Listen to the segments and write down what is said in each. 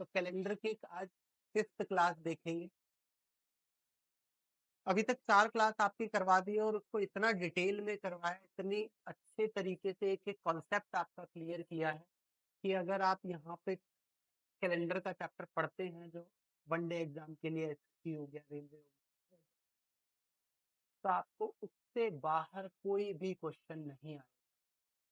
तो कैलेंडर की आज 5th क्लास देखेंगे। अभी तक 4 क्लास आपकी करवा दी है और उसको इतना डिटेल में करवाया, इतनी अच्छे तरीके से एक-एक कॉन्सेप्ट आपका क्लियर किया है कि अगर आप यहाँ पे कैलेंडर का चैप्टर पढ़ते हैं जो वन डे एग्जाम के लिए एसएससी हो गया, रेलवे हो गया, तो आपको उससे बाहर कोई भी क्वेश्चन नहीं आएगा।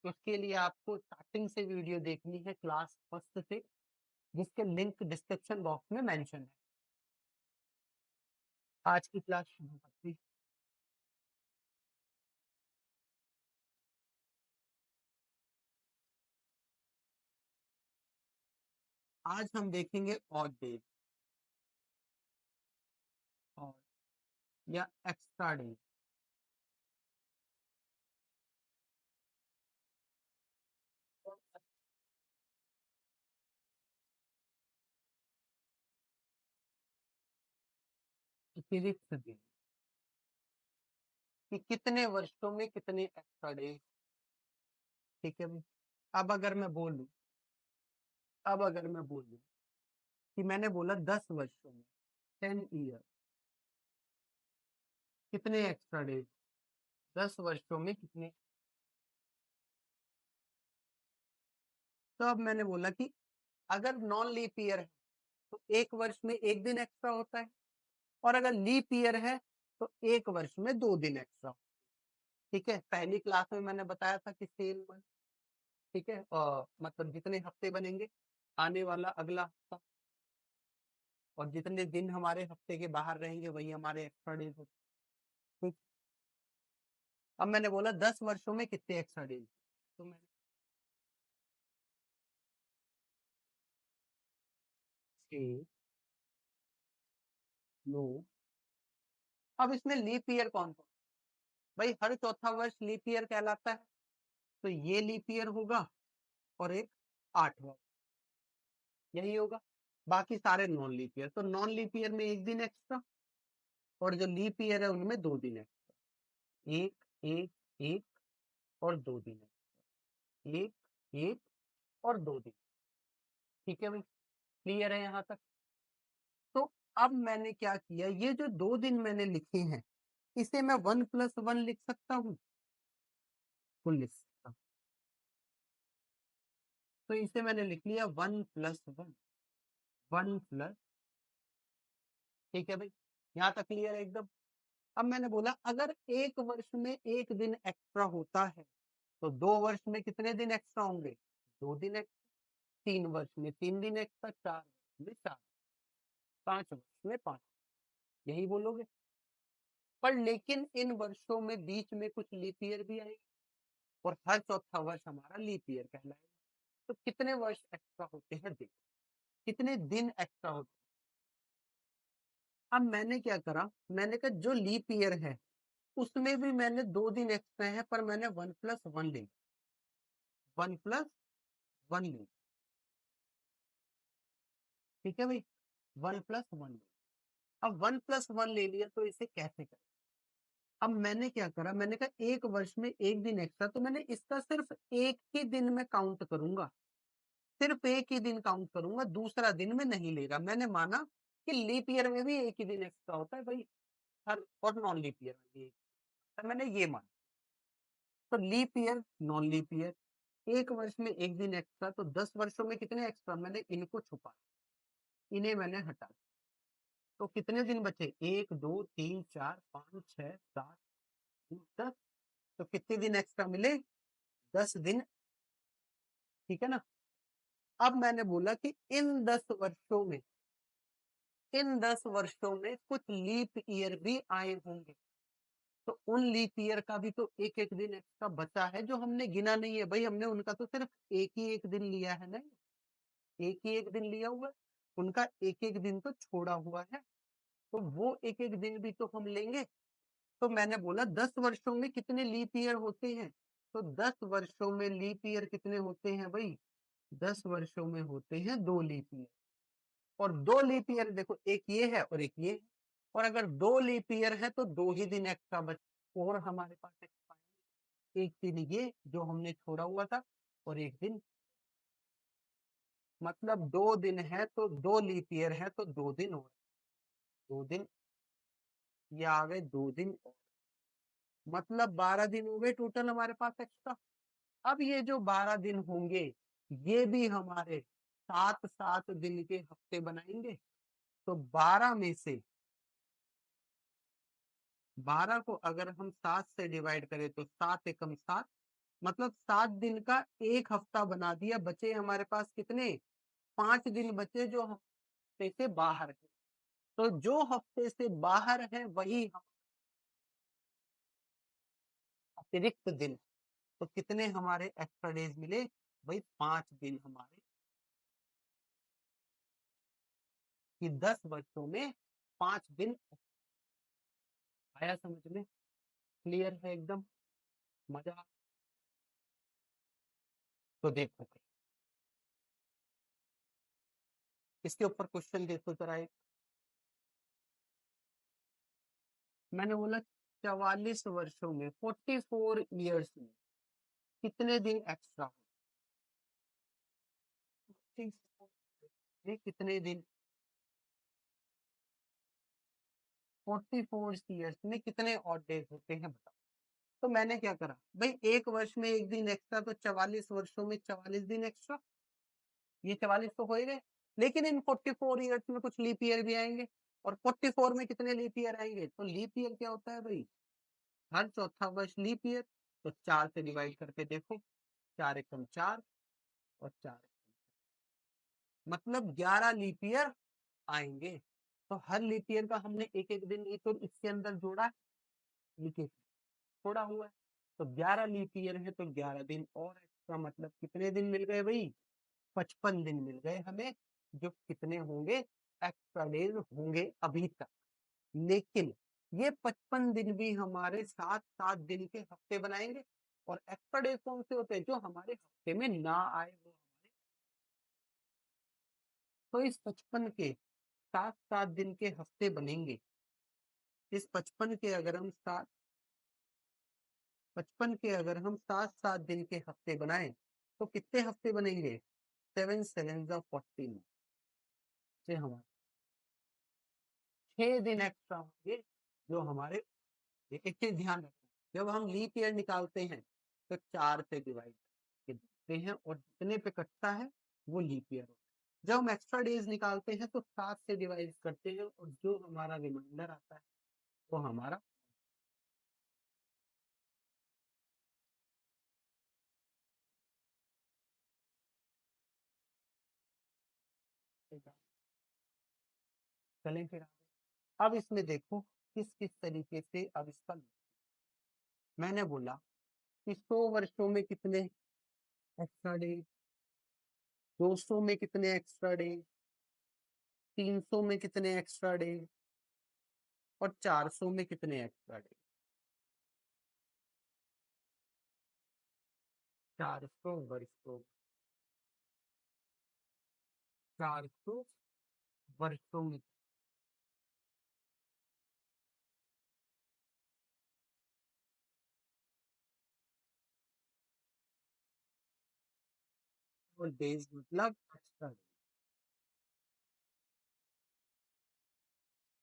तो उसके लिए आपको स्टार्टिंग से वीडियो देखनी है क्लास फर्स्ट से, जिसके लिंक डिस्क्रिप्शन बॉक्स में मेंशन है। आज की क्लास शुरू करते हैं। आज हम देखेंगे ऑड डेज और या एक्स्ट्रा डेज। अतिरिक्त दिन कि कितने वर्षों में कितने एक्स्ट्रा डेज। ठीक है भाई। अब अगर मैं बोलूं अब अगर मैं बोलूं कि मैंने बोला 10 वर्षों में 10 ईयर कितने एक्स्ट्रा डेज, 10 वर्षों में कितने। तो अब मैंने बोला कि अगर नॉन लीप ईयर है तो एक वर्ष में एक दिन एक्स्ट्रा होता है, और अगर लीप ईयर है तो एक वर्ष में 2 दिन एक्स्ट्रा। ठीक है, पहली क्लास में मैंने बताया था कि सेम मंथ। ठीक है, मतलब जितने हफ्ते बनेंगे आने वाला अगला हफ्ता, और जितने दिन हमारे हफ्ते के बाहर रहेंगे वही हमारे एक्स्ट्रा डेज होते हैं। ठीक। अब मैंने बोला 10 वर्षों में कितने एक्स्ट्रा डेज, तो मैंने नो। अब इसमें लीप ईयर कौन कौन, भाई हर चौथा वर्ष लीप ईयर कहलाता है, तो ये लीप ईयर होगा और एक 8वां यही होगा। बाकी सारे नॉन लीप ईयर, तो नॉन लीप ईयर में एक दिन एक्स्ट्रा, और जो लीप ईयर है उनमें 2 दिन एक्स्ट्रा। एक एक एक और 2 दिन एक्स्ट्रा, एक एक और 2 दिन। ठीक है भाई, क्लियर है यहाँ तक। तो अब मैंने क्या किया, ये जो 2 दिन मैंने लिखे हैं इसे मैं 1+1 लिख सकता हूँ, फुल लिख सकता हूँ। तो इसे मैंने लिख लिया 1+1, 1+। ठीक है भाई, यहाँ तक क्लियर है एकदम। अब मैंने बोला अगर एक वर्ष में एक दिन एक्स्ट्रा होता है तो 2 वर्ष में कितने दिन एक्स्ट्रा होंगे, 2 दिन एक्स्ट्रा। 3 वर्ष में 3 दिन एक्स्ट्रा, 4 वर्ष में 4, 5 वर्ष में 5, यही बोलोगे। पर लेकिन इन वर्षों में बीच में कुछ लीप ईयर भी आएगी और हर चौथा वर्ष हमारा लीप ईयर कहलाएगा। तो कितने वर्ष एक्स्ट्रा होते हैं देखो, कितने दिन एक्स्ट्रा होते हैं। अब मैंने क्या करा, मैंने कहा जो लीप ईयर है उसमें भी मैंने 2 दिन एक्स्ट्रा है, पर मैंने 1+1 ले, 1+1 ले। ठीक है भाई, 1+1 ले। अब 1+1 ले लिया तो इसे कैसे करें। अब मैंने क्या करा, मैंने कहा एक वर्ष में एक दिन एक्स्ट्रा, तो मैंने इसका सिर्फ एक ही दिन में काउंट करूंगा, सिर्फ एक ही दिन काउंट करूंगा, दूसरा दिन में नहीं लेगा। मैंने माना कि लीप ईयर में भी एक ही दिन एक्स्ट्रा होता है भाई, हर और नॉन लीप ईयर में भी तो मैंने ये माना। तो leap year non leap year एक वर्ष में एक दिन एक्स्ट्रा, तो 10 वर्षों में कितने एक्स्ट्रा, मैंने इनको छुपा, इन्हें मैंने हटा। तो कितने दिन बचे, 1 2 3 4 5 6 7 10। तो कितने दिन एक्स्ट्रा मिले, 10 दिन। ठीक है ना। अब मैंने बोला कि इन 10 वर्षों में कुछ लीप ईयर भी आए होंगे, तो उन लीप ईयर का भी तो एक एक दिन एक्स्ट्रा बचा है जो हमने गिना नहीं है भाई, हमने उनका तो सिर्फ एक ही एक दिन लिया है ना, एक ही एक दिन लिया हुआ है, उनका एक एक दिन तो छोड़ा हुआ है, तो वो एक एक दिन भी तो हम लेंगे। तो मैंने बोला 10 वर्षों में कितने लीप ईयर होते हैं, तो 10 वर्षों में लीप ईयर कितने होते हैं भाई, 10 वर्षों में होते हैं 2 लीप ईयर। और 2 लीप ईयर देखो, एक ये है और एक ये है, और अगर 2 लीप ईयर है तो 2 ही दिन एक्स्ट्रा बच और हमारे पास एक्स्ट्रा है। एक दिन ये जो हमने छोड़ा हुआ था और एक दिन मतलब 2 दिन है तो 2 लीप ईयर है तो 2 दिन और 2 दिन, ये आ गए 2 दिन और, मतलब 12 दिन हो गए टोटल हमारे पास एक्स्ट्रा। अब ये जो 12 दिन होंगे ये भी हमारे 7 7 दिन के हफ्ते बनाएंगे। तो 12 को अगर हम 7 से डिवाइड करें तो 7 एकम 7, मतलब 7 दिन का एक हफ्ता बना दिया। बचे हमारे पास कितने, 5 दिन बचे जो हफ्ते से बाहर है। तो जो हफ्ते से बाहर है वही हम अतिरिक्त दिन। तो कितने हमारे एक्स्ट्रा डेज मिले भाई, 5 दिन हमारे, कि 10 वर्षों में 5 दिन। आया समझ में, क्लियर है एकदम, मजा। तो देखो भाई, इसके ऊपर क्वेश्चन देखो जरा एक। मैंने बोला 44 वर्षों में, 44 ईयर्स में कितने दिन एक्स्ट्रा, कितने दिन, 44 ईयर्स में कितने ऑड डेज होते हैं बताओ। तो मैंने क्या करा भाई, एक वर्ष में एक दिन एक्स्ट्रा, तो 44 वर्षों में 44 दिन एक्स्ट्रा, ये 44 तो हो ही गए। लेकिन इन 44 ईयर्स में कुछ लीप ईयर भी आएंगे, और 44 में कितने लीप ईयर आएंगे, तो लीप ईयर क्या होता है भाई, हर चौथा वर्ष लीप ईयर। तो 4 से डिवाइड करके देखो, 4 एकम 4 और 4, मतलब 11 लीप ईयर आएंगे। तो हर लीप ईयर का हमने एक एक दिन ही तो इसके अंदर जोड़ा है, लिखे थोड़ा हुआ है। तो 11 लीप ईयर है तो 11 दिन और एक्स्ट्रा, मतलब कितने दिन मिल गए भाई, 55 दिन मिल गए हमें, जो कितने होंगे, एक्स्ट्रा डेज होंगे अभी तक। लेकिन ये 55 दिन भी हमारे 7 7 दिन के हफ्ते बनाएंगे। और एक्स्ट्रा डेज कौन से होते हैं, जो हमारे हफ्ते में ना आए वो हमारे। तो इस 55 के 7 7 दिन के हफ्ते बनेंगे। इस 55 के अगर हम 7 7 दिन के हफ्ते बनाए तो कितने हफ्ते बनेंगे, 7 7 14 से हमारे 6 दिन एक्स्ट्रा होंगे, जो हमारे। एक चीज ध्यान रखना, जब हम लीप ईयर निकालते हैं तो 4 से डिवाइड करके देखते हैं, और जितने पे कटता है वो लीप ईयर होता है। जब हम एक्स्ट्रा डेज निकालते हैं तो 7 से डिवाइड करते हैं, और जो हमारा रिमाइंडर आता है वो हमारा। चलें फिर आगे। अब इसमें देखो किस किस तरीके से अब इसका, मैंने बोला कि 100 वर्षों में कितने एक्स्ट्रा डेज, 200 में कितने एक्स्ट्रा डेज, 300 में कितने एक्स्ट्रा डेज, और 400 में कितने एक्स्ट्रा डेज। 400 वर्षों, 400 वर्षों में और डेज मतलब एक्स्ट्रा डेज,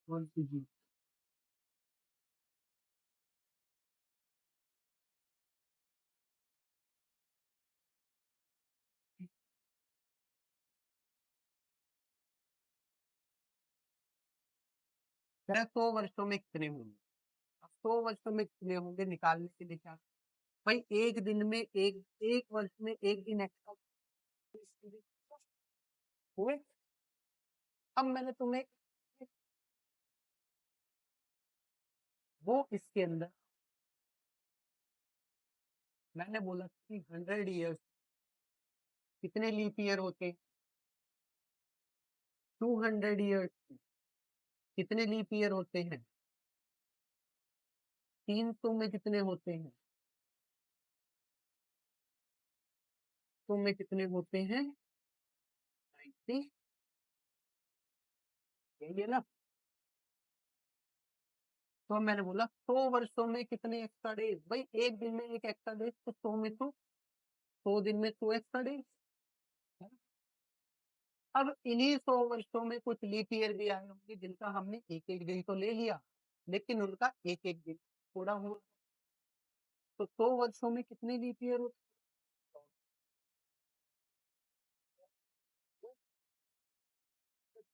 कौन सी चीज। कह रहा 100 वर्षों में कितने होंगे। अब 100 वर्षों में कितने होंगे निकालने के लिए क्या, भाई एक दिन में एक वर्ष में एक दिन एक्स्ट्रा हुए। अब मैंने तुम्हें वो इसके अंदर, मैंने बोला कि 100 ईयर्स कितने लीप ईयर होते हैं, 200 ईयर्स कितने लीप ईयर होते हैं, 300 में कितने होते हैं, तो में कितने होते हैं, 90। यही है ना। तो मैंने बोला 100 वर्षों में कितने एक्स्ट्रा डेज, भाई एक दिन में एक एक्स्ट्रा डेज, तो 100 में 100, 100 दिन में 100 एक्स्ट्रा डेज। अब इन्हीं 100 वर्षों में कुछ लीप ईयर भी आए होंगे जिनका हमने एक एक दिन तो ले लिया, लेकिन उनका एक एक दिन थोड़ा हुआ। तो 100 वर्षों में कितने लीप ईयर होते हैं?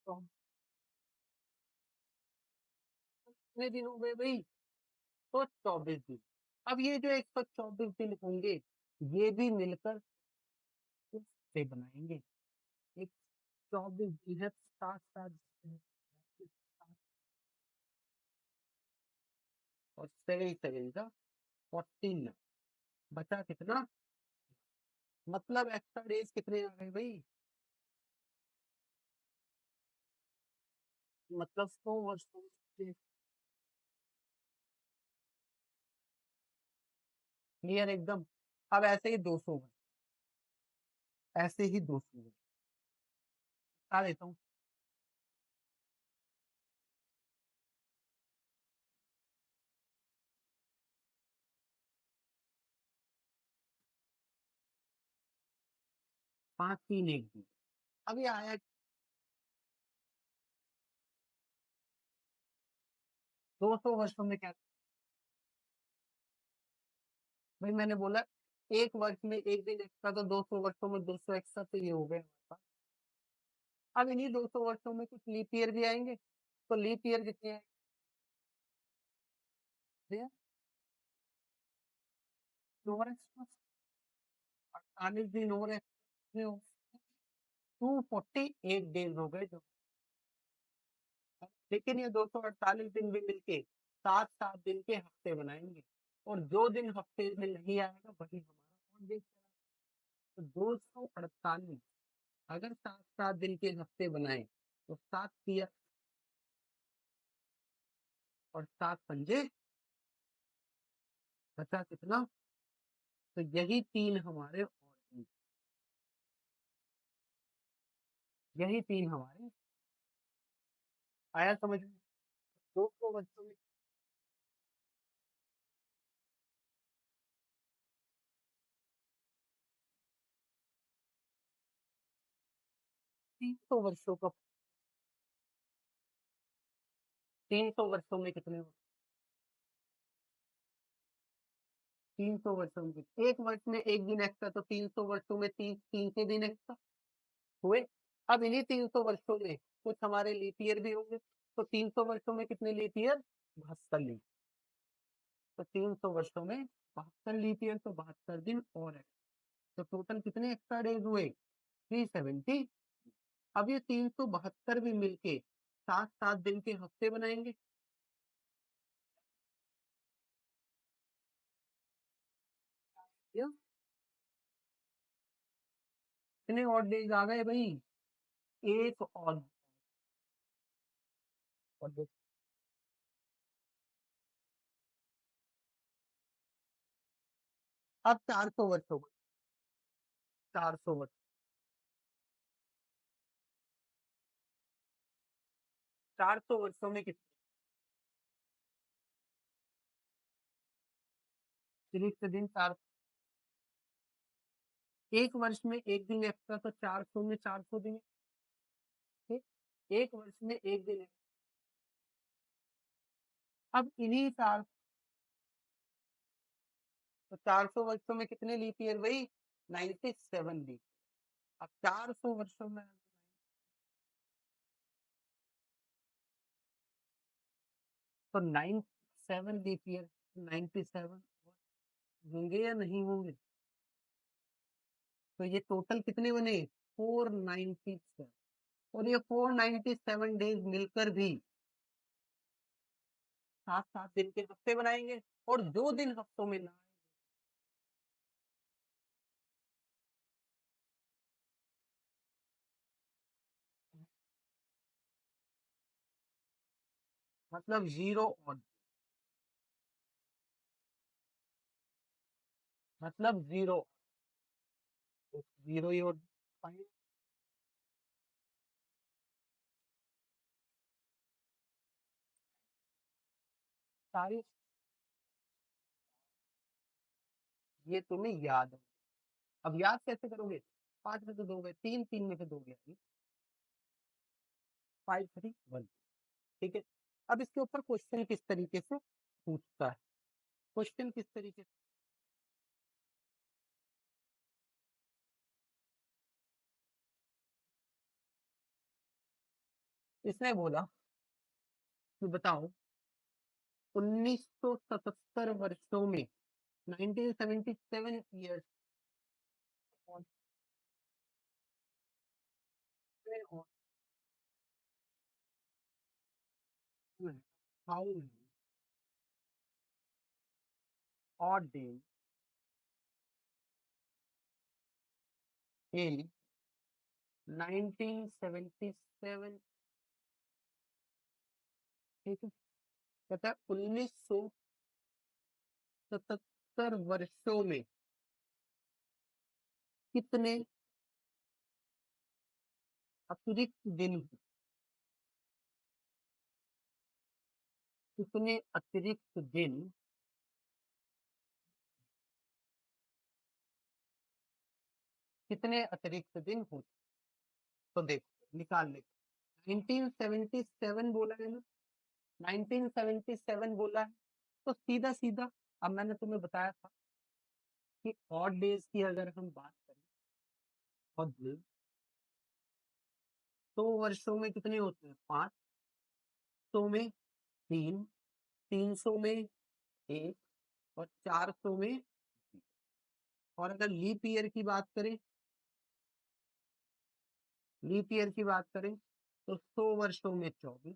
तो कितने दिन हो गए भाई? तो 24 दिन। अब ये जो 124 दिन होंगे, ये भी मिलकर से बनाएंगे एक 24 दिन है, 7 7 और 7 7 का 14। बचा कितना? मतलब एक्स्ट्रा डेज कितने आ गए भाई? मतलब 100 वर्षों से क्लियर एकदम। अब ऐसे ही 200 वर्ष, ऐसे ही 200 वर्ष बता देता हूँ। 5 3 1 2। अब ये आया 200 वर्षों में क्या? भाई मैंने बोला एक वर्ष में एक दिन एक्स्ट्रा, तो 200 वर्षों में 200 एक्स्ट्रा, तो ये हो गए हमारे पास। अब इन्हीं 200 वर्षों में कुछ लीप ईयर भी आएंगे, तो लीप ईयर कितने आएंगे? और एक्स्ट्रा 48 दिन और एक्स्ट्रा, 248 डेज हो गए जो। लेकिन ये 248 दिन भी मिलके 7 7 दिन के हफ्ते बनाएंगे, और जो दिन हफ्ते में नहीं आएगा वही हमारा और दिन। तो 248 अगर 7 7 दिन के हफ्ते बनाए, तो 7 तिया और 7 पंजे, बचा कितना? तो यही तीन हमारे और दिन, यही तीन हमारे। आया समझ में? 200 वर्षों में 300 वर्षों का, 300 वर्षों में कितने? 300 वर्षों में एक वर्ष में एक दिन एक्स्ट्रा, तो 300 वर्षों में 3 3 के दिन एक्स्ट्रा हुए। अब इन्हीं 300 वर्षों में कुछ हमारे लीप ईयर भी होंगे, तो 300 वर्षों में कितने लीप ईयर? 72 लीप। तो 300 वर्षों में 72 लीप ईयर, तो 72 दिन और है। तो टोटल कितने एक्स्ट्रा डेज हुए? 370। अब ये 372 भी मिलके 7 7 दिन के हफ्ते बनाएंगे। या कितने और डेज आ गए भाई? एक और डेज। अब 400 वर्ष हो गए। 400 वर्ष, 400 वर्षों में कितने अतिरिक्त दिन? चार। एक वर्ष में एक दिन एक्स्ट्रा, तो 400 में 400 दिन। ठीक, एक वर्ष में एक दिन extra। अब इन्हीं चार, तो 400 वर्षों में कितने लीप ईयर भाई? 97 लीप। अब 400 वर्षों में तो 97 लीप ईयर, 97 होंगे या नहीं होंगे? तो ये टोटल कितने बने? 497। और ये 497 डेज मिलकर भी 7 7 दिन के हफ्ते बनाएंगे, और जो दिन हफ्तों में ना आए, मतलब जीरो और, मतलब जीरो, जीरो ही और पाएंगे। सारी, ये तुम्हें याद है। अब याद कैसे करोगे? 5 में से 2 गए, 3 3 में से 2 गया। 531। ठीक है, अब इसके ऊपर क्वेश्चन किस तरीके से पूछता है, क्वेश्चन किस तरीके से, इसने बोला कि बताओ 1977 वर्षों में 1977 years how odd days in 1977। ठीक है, कहता है 1977 वर्षों में कितने अतिरिक्त दिन, कितने अतिरिक्त दिन, कितने अतिरिक्त दिन होते, तो देखो निकाल ले। 1977 बोला है ना, 1977 बोला है, तो सीधा सीधा अब मैंने तुम्हें बताया था कि ऑड डेज की अगर हम बात करें, ऑड डेज 100 वर्षों में कितने होते हैं, 5, 100 में 3, 300 में 1 और 400 में 0। और अगर लीप ईयर की बात करें, लीप ईयर की बात करें तो 100 वर्षों में 24,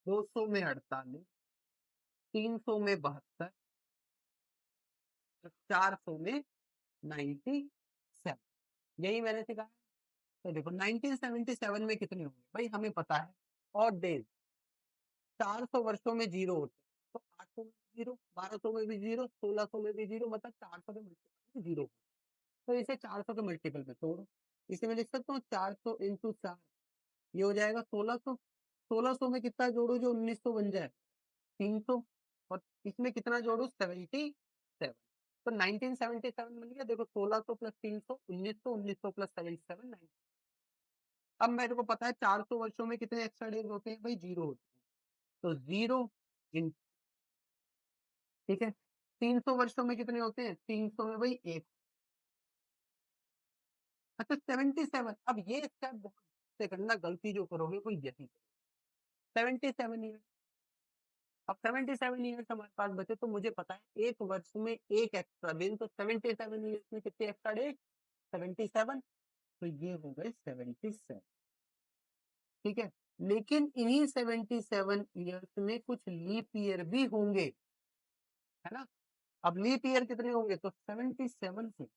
200 में 48, 300 में 72, 400 में 97। यही मैंने सिखाया। तो देखो 1977 में कितने होंगे भाई, हमें पता है और डेज 400 वर्षों में जीरो होते हैं, तो 800 में भी जीरो, 1200 में भी जीरो, 1600 में भी जीरो, मतलब 400 के मल्टीपल में जीरो। तो इसे 400 के मल्टीपल में तोड़ो, इसे मैं लिख सकता हूँ 400 इंटू 4, ये हो जाएगा 1600। 1600 में कितना जोड़ू जो 1900 बन जाए, 300, और इसमें कितना जोड़ू 77। तो 1977 बन गया, देखो 1600 प्लस 300 1900, 1900 प्लस 77 9। अब मेरे को पता है 400 वर्षों में कितने एक्स्ट्रा डेज होते हैं भाई, जीरो होते हैं, तो जीरो इन, ठीक है, 300 वर्षों में कितने होते हैं, 300 में भाई एक। अच्छा 77, अब ये स्टेप बहुत से करना, गलती जो करोगे वो यही, 77 ईयर। अब 77 ईयर्स हमारे पास बचे, तो मुझे पता है एक वर्ष में एक एक्स्ट्रा दिन, तो 77 ईयर्स में कितने एक्स्ट्रा डेज, 77, तो ये हो गए 77। ठीक है, लेकिन इन्हीं 77 ईयर्स में कुछ लीप ईयर भी होंगे, है ना। अब लीप ईयर कितने होंगे, तो 77 से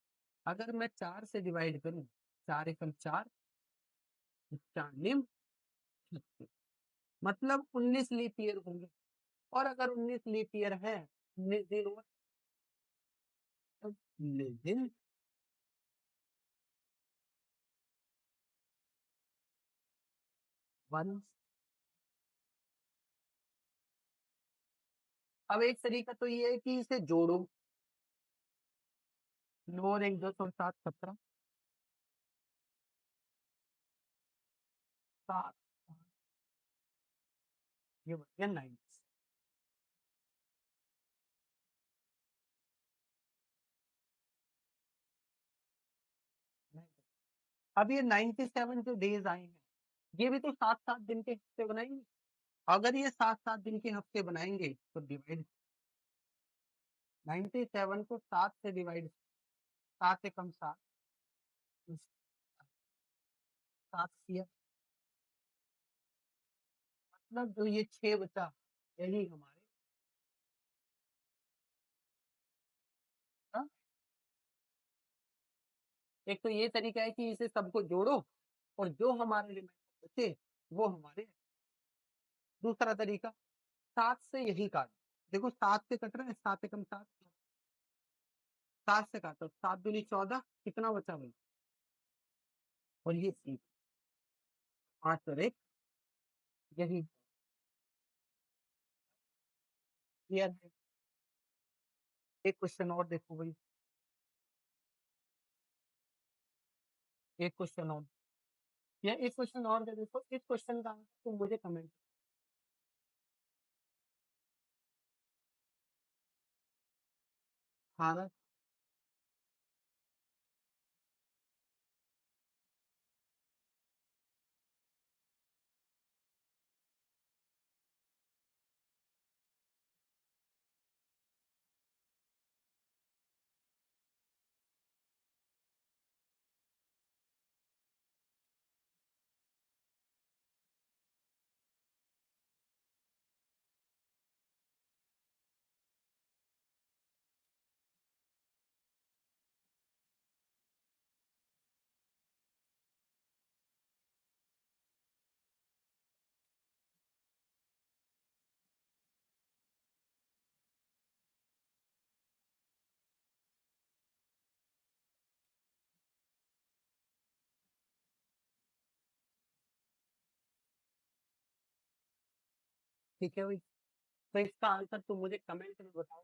अगर मैं 4 से डिवाइड करूं, 4 एकम 4, 4 निम 36, मतलब 19 लीप ईयर होंगे। और अगर 19 लीप ईयर है, 19 दिन हुआ, तो 19 दिन वन। अब एक तरीका तो ये है कि इसे जोड़ो, 9 और 1 10 और 7 17, 7 ये बन गया 9। अब ये 97 जो डेज आए हैं, ये भी तो 7-7 दिन के हफ्ते बनाएंगे। अगर ये 7-7 दिन के हफ्ते बनाएंगे तो डिवाइड 97 को 7 से डिवाइड, 7 से कम 7, 7 किया, मतलब जो ये 6 बचा, यही हमारे, हाँ? एक तो ये तरीका है कि इसे सबको जोड़ो और जो हमारे रिमाइंडर बचे वो हमारे। दूसरा तरीका, 7 से यही काट, देखो 7 से कट रहा है, 7 एकम 7, 7 से काटो, 7 दूनी 14, कितना बचा भाई, और ये 5 और 1, यही क्लियर है। एक क्वेश्चन और देखो भाई, एक क्वेश्चन और, या एक क्वेश्चन और दे देखो, इस क्वेश्चन का आंसर तुम मुझे कमेंट। हाँ ना। ठीक है भाई, तो इसका आंसर तुम मुझे कमेंट में बताओ।